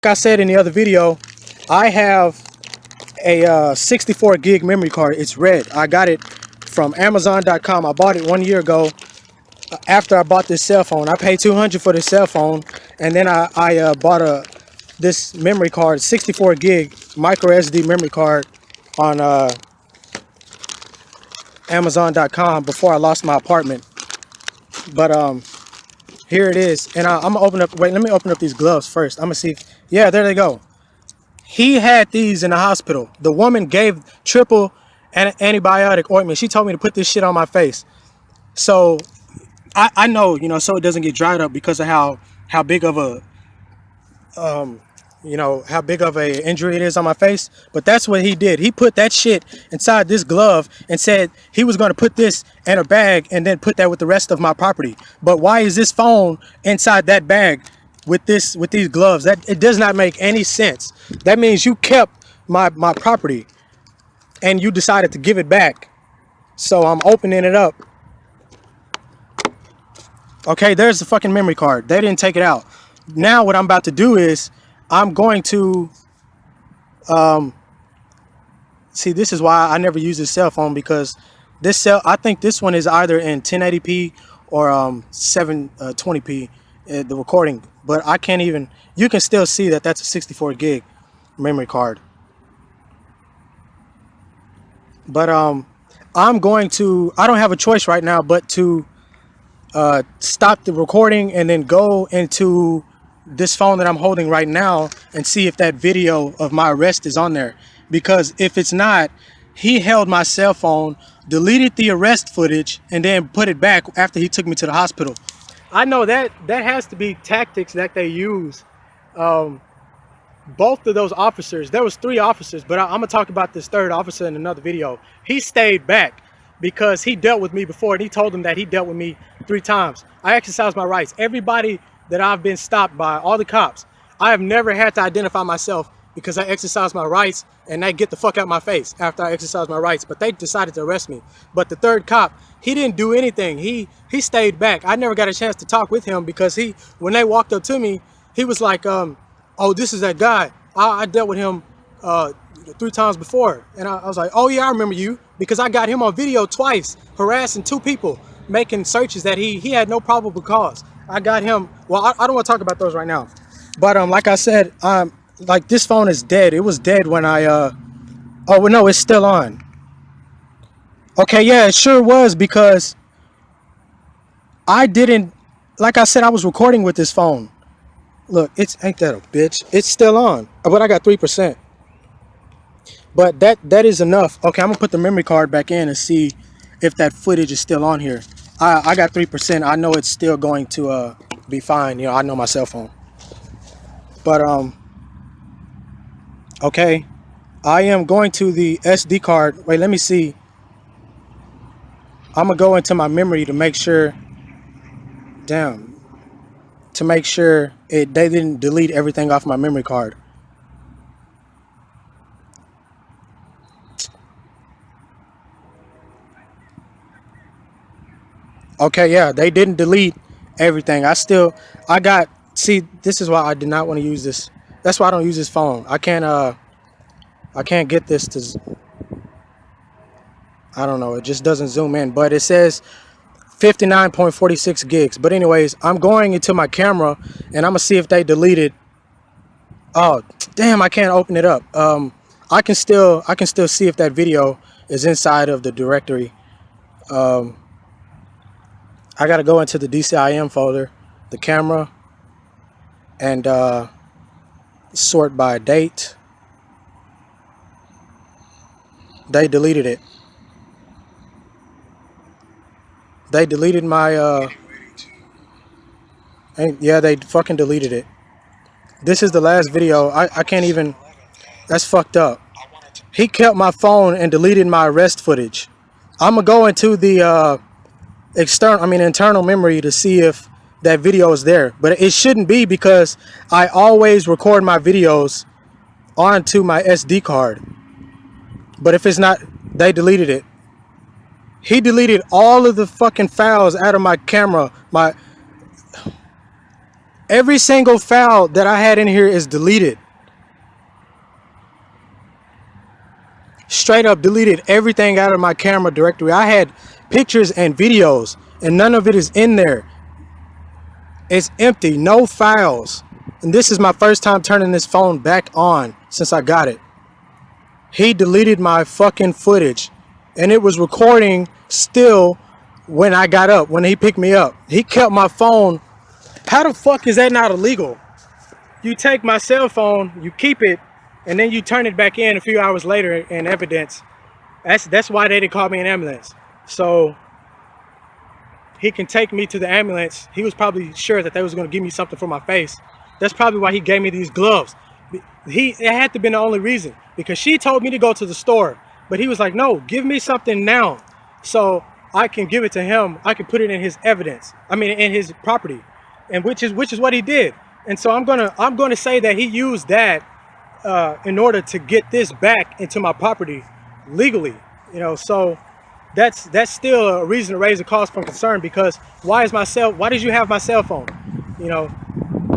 Like I said in the other video, I have a 64 gig memory card. It's red. I got it from Amazon.com. I bought it 1 year ago. After I bought this cell phone, I paid $200 for this cell phone, and then I bought this memory card, 64 gig micro SD memory card on Amazon.com before I lost my apartment. But here it is, and I'm gonna open up. Wait, let me open up these gloves first. I'm gonna see. Yeah, there they go. He had these in the hospital. The woman gave triple antibiotic ointment. She told me to put this shit on my face. So I know, so it doesn't get dried up because of how big of a how big of a injury it is on my face. But that's what he did. He put that shit inside this glove and said he was going to put this in a bag and then put that with the rest of my property. But why is this phone inside that bag with these gloves? That it does not make any sense. That means you kept my property and you decided to give it back. So I'm opening it up. Okay, there's the fucking memory card. They didn't take it out. Now what I'm about to do is I'm going to see, this is why I never use this cell phone, because I think this one is either in 1080p or 720p the recording, but I can't even, you can still see that that's a 64 gig memory card. But I don't have a choice right now but to stop the recording and then go into this phone that I'm holding right now and see if that video of my arrest is on there. Because if it's not, he held my cell phone, deleted the arrest footage, and then put it back after he took me to the hospital. I know that has to be tactics that they use. Both of those officers, there was 3 officers, but I'm gonna talk about this 3rd officer in another video. He stayed back because he dealt with me before, and he told them that he dealt with me 3 times. I exercised my rights. Everybody that I've been stopped by, all the cops, I have never had to identify myself because I exercised my rights and they get the fuck out my face after I exercised my rights. But they decided to arrest me. But the 3rd cop, he didn't do anything. He stayed back. I never got a chance to talk with him because when they walked up to me, he was like, oh, this is that guy. I dealt with him 3 times before. And I was like, oh yeah, I remember you, because I got him on video twice harassing 2 people, making searches that he had no probable cause. I got him. Well, I don't want to talk about those right now. But like I said, like, this phone is dead. It was dead when I oh well, no, it's still on. Okay, yeah, it sure was, because I didn't, like I said, I was recording with this phone. Look, ain't that a bitch? It's still on, but I got 3%. But that is enough. Okay, I'm gonna put the memory card back in and see if that footage is still on here. I got 3%. I know it's still going to be fine. I know my cell phone. But okay, I am going to the SD card. Wait, let me see. I'm gonna go into my memory to make sure. Damn. To make sure they didn't delete everything off my memory card. Okay, yeah, they didn't delete everything. See, this is why I did not want to use this. That's why I don't use this phone. I can't get this to, I don't know, it just doesn't zoom in, but it says 59.46 gigs. But anyways, I'm going into my camera and I'm gonna see if they deleted. Oh, damn, I can't open it up. I can still see if that video is inside of the directory. I gotta go into the DCIM folder, the camera, and sort by date. They deleted it. They deleted my yeah, they fucking deleted it. This is the last video. I can't even, that's fucked up. He kept my phone and deleted my arrest footage. I'm gonna go into the internal memory to see if that video is there, but it shouldn't be, because I always record my videos onto my SD card. But if it's not, they deleted it. He deleted all of the fucking files out of my camera, Every single file that I had in here is deleted. Straight up deleted everything out of my camera directory. I had pictures and videos, and none of it is in there. It's empty, no files. And this is my first time turning this phone back on since I got it. He deleted my fucking footage, and it was recording still when I got up, when he picked me up. He kept my phone. How the fuck is that not illegal? You take my cell phone, you keep it, and then you turn it back in a few hours later in evidence. That's why they didn't call me an ambulance. So he can take me to the ambulance. He was probably sure that they was going to give me something for my face. That's probably why he gave me these gloves. It had to have been the only reason, because she told me to go to the store, but he was like, no, give me something now so I can give it to him. I can put it in his evidence. I mean, in his property, and which is what he did. And so I'm gonna say that he used that in order to get this back into my property legally. You know, so that's still a reason to raise a cause for concern, because why did you have my cell phone? You know,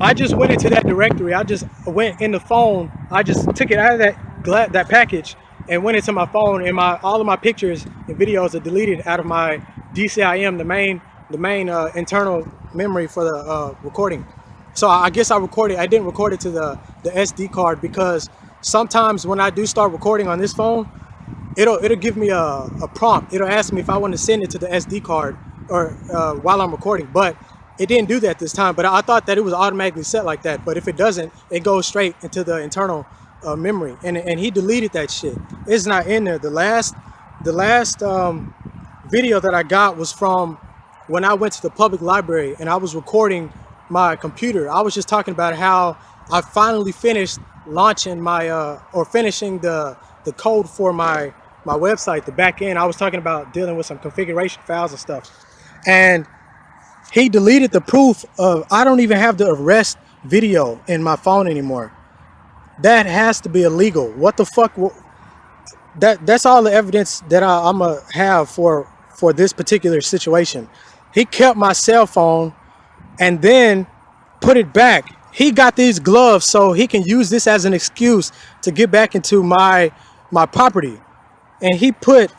I just went into that directory. I just went in the phone. I just took it out of that package and went into my phone, and all of my pictures and videos are deleted out of my DCIM, the main internal memory for the recording. So I guess I didn't record it to the SD card, because sometimes when I do start recording on this phone, it'll give me a prompt. It'll ask me if I want to send it to the SD card or while I'm recording, but it didn't do that this time. But I thought that it was automatically set like that. But if it doesn't, it goes straight into the internal memory, and he deleted that shit. It's not in there. The last video that I got was from when I went to the public library and I was recording my computer. I was just talking about how I finally finished launching finishing the code for my website, the back end. I was talking about dealing with some configuration files and stuff, and he deleted the proof of. I don't even have the arrest video in my phone anymore. That has to be illegal. What the fuck? That's all the evidence that I'm gonna have for this particular situation. He kept my cell phone and then put it back. He got these gloves so he can use this as an excuse to get back into my property. And he put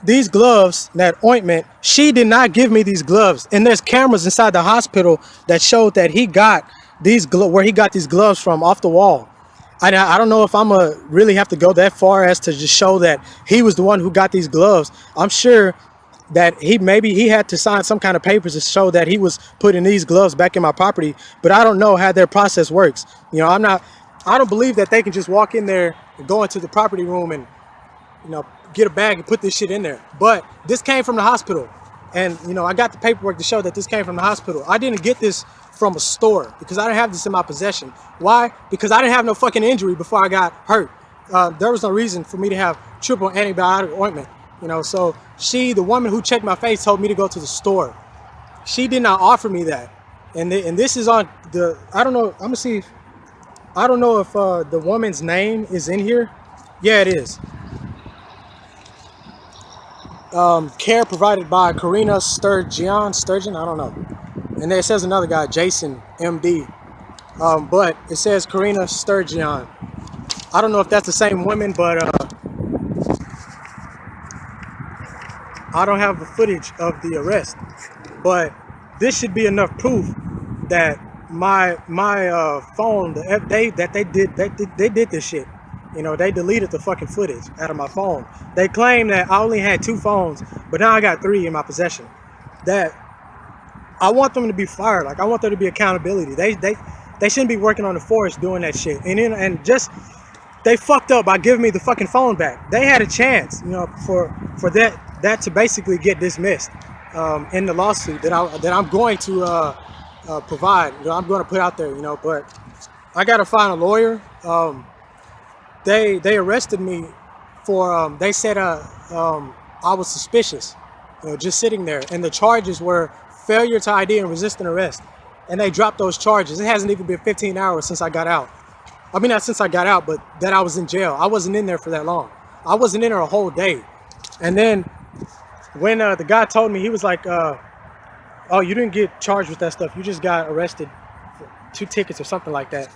these gloves, that ointment. She did not give me these gloves. And there's cameras inside the hospital that showed that he got where he got these gloves from, off the wall. I don't know if I'm gonna really have to go that far as to just show that he was the one who got these gloves. I'm sure that he had to sign some kind of papers to show that he was putting these gloves back in my property, but I don't know how their process works. You know, I don't believe that they can just walk in there and go into the property room and, you know, get a bag and put this shit in there. But this came from the hospital, and, you know, I got the paperwork to show that this came from the hospital. I didn't get this from a store because I didn't have this in my possession. Why? Because I didn't have no fucking injury before I got hurt. There was no reason for me to have triple antibiotic ointment. You know, so the woman who checked my face, told me to go to the store. She did not offer me that. And this is on the, I don't know, I'm gonna see. I don't know if the woman's name is in here. Yeah, it is. Care provided by Karina Sturgeon, I don't know. And then it says another guy, Jason, MD. But it says Karina Sturgeon. I don't know if that's the same woman, but I don't have the footage of the arrest, but this should be enough proof that my phone, they did this shit. You know, they deleted the fucking footage out of my phone. They claim that I only had 2 phones, but now I got 3 in my possession. That I want them to be fired. Like, I want there to be accountability. They shouldn't be working on the force doing that shit. And just they fucked up by giving me the fucking phone back. They had a chance, you know, for that to basically get dismissed in the lawsuit that I'm going to provide. You know, I'm going to put out there, you know. But I got to find a lawyer. They arrested me for they said I was suspicious, you know, just sitting there, and the charges were failure to ID and resisting arrest, and they dropped those charges. It hasn't even been 15 hours since I got out. I mean, not since I got out, but that I was in jail. I wasn't in there for that long. I wasn't in there a whole day. And then when the guy told me, he was like, oh, you didn't get charged with that stuff. You just got arrested 2 tickets or something like that.